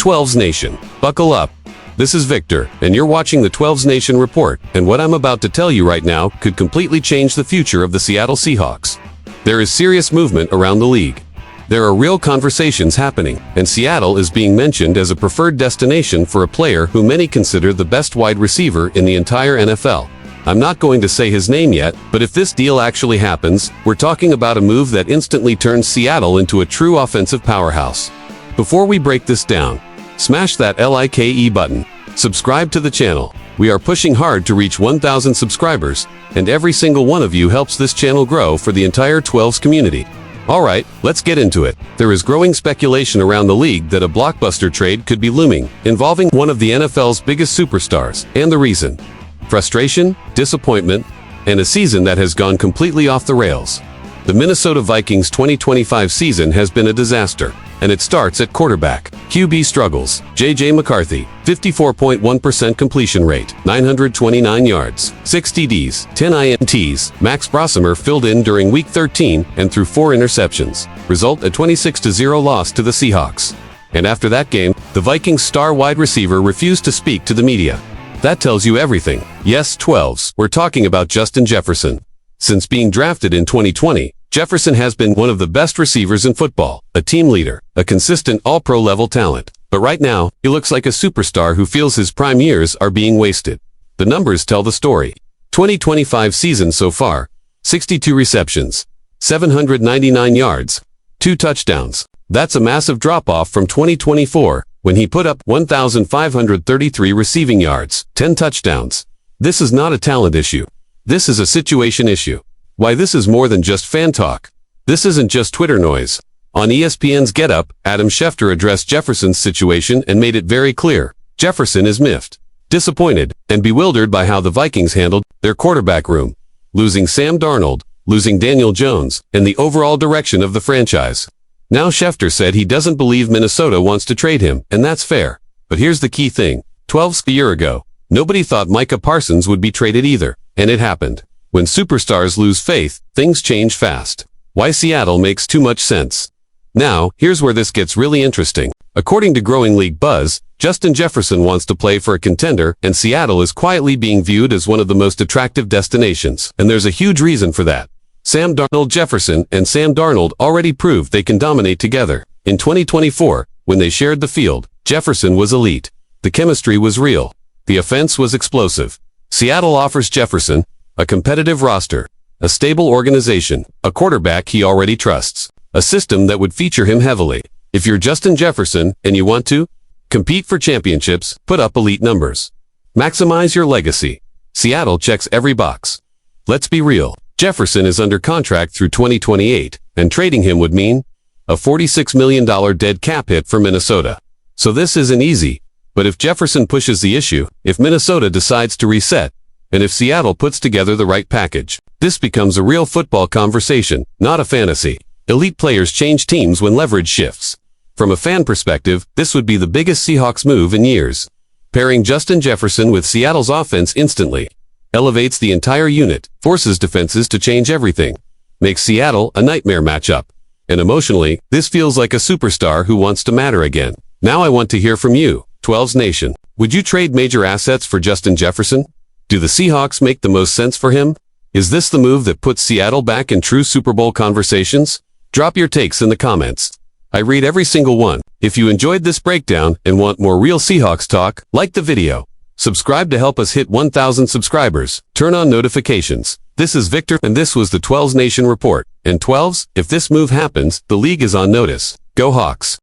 12's Nation, buckle up. This is Victor, and you're watching the 12's Nation report, and what I'm about to tell you right now could completely change the future of the Seattle Seahawks. There is serious movement around the league. There are real conversations happening, and Seattle is being mentioned as a preferred destination for a player who many consider the best wide receiver in the entire NFL. I'm not going to say his name yet, but if this deal actually happens, we're talking about a move that instantly turns Seattle into a true offensive powerhouse. Before we break this down, smash that like button. Subscribe to the channel. We are pushing hard to reach 1,000 subscribers, and every single one of you helps this channel grow for the entire 12's community. Alright, let's get into it. There is growing speculation around the league that a blockbuster trade could be looming, involving one of the NFL's biggest superstars, and the reason: frustration, disappointment, and a season that has gone completely off the rails. The Minnesota Vikings 2025 season has been a disaster, and it starts at quarterback. QB struggles. J.J. McCarthy, 54.1% completion rate, 929 yards, 6 TDs, 10 INTs. Max Brossemer filled in during Week 13 and threw 4 interceptions. Result: a 26-0 loss to the Seahawks. And after that game, the Vikings star wide receiver refused to speak to the media. That tells you everything. Yes, 12s, we're talking about Justin Jefferson. Since being drafted in 2020, Jefferson has been one of the best receivers in football, a team leader, a consistent all-pro level talent. But right now, he looks like a superstar who feels his prime years are being wasted. The numbers tell the story. 2025 season so far: 62 receptions, 799 yards, 2 touchdowns. That's a massive drop-off from 2024, when he put up 1,533 receiving yards, 10 touchdowns. This is not a talent issue. This is a situation issue. Why, this is more than just fan talk. This isn't just Twitter noise. On ESPN's Get Up, Adam Schefter addressed Jefferson's situation and made it very clear: Jefferson is miffed, disappointed, and bewildered by how the Vikings handled their quarterback room, losing Sam Darnold, losing Daniel Jones, and the overall direction of the franchise. Now Schefter said he doesn't believe Minnesota wants to trade him, and that's fair. But here's the key thing: 12 a year ago, nobody thought Micah Parsons would be traded either, and it happened. When superstars lose faith, things change fast. Why Seattle makes too much sense. Now, here's where this gets really interesting. According to growing league buzz, Justin Jefferson wants to play for a contender, and Seattle is quietly being viewed as one of the most attractive destinations, and there's a huge reason for that. Sam Darnold. Jefferson and Sam Darnold already proved they can dominate together. In 2024, when they shared the field, Jefferson was elite. The chemistry was real. The offense was explosive. Seattle offers Jefferson a competitive roster, a stable organization, a quarterback he already trusts, a system that would feature him heavily. If you're Justin Jefferson and you want to compete for championships, put up elite numbers, maximize your legacy, Seattle checks every box. Let's be real. Jefferson is under contract through 2028, and trading him would mean a $46 million dead cap hit for Minnesota. So this isn't easy. But if Jefferson pushes the issue, if Minnesota decides to reset, and if Seattle puts together the right package, this becomes a real football conversation, not a fantasy. Elite players change teams when leverage shifts. From a fan perspective, this would be the biggest Seahawks move in years. Pairing Justin Jefferson with Seattle's offense instantly elevates the entire unit, forces defenses to change everything, makes Seattle a nightmare matchup. And emotionally, this feels like a superstar who wants to matter again. Now I want to hear from you, 12's Nation. Would you trade major assets for Justin Jefferson? Do the Seahawks make the most sense for him? Is this the move that puts Seattle back in true Super Bowl conversations? Drop your takes in the comments. I read every single one. If you enjoyed this breakdown and want more real Seahawks talk, like the video. Subscribe to help us hit 1,000 subscribers. Turn on notifications. This is Victor, and this was the 12's Nation report. And 12s, if this move happens, the league is on notice. Go Hawks!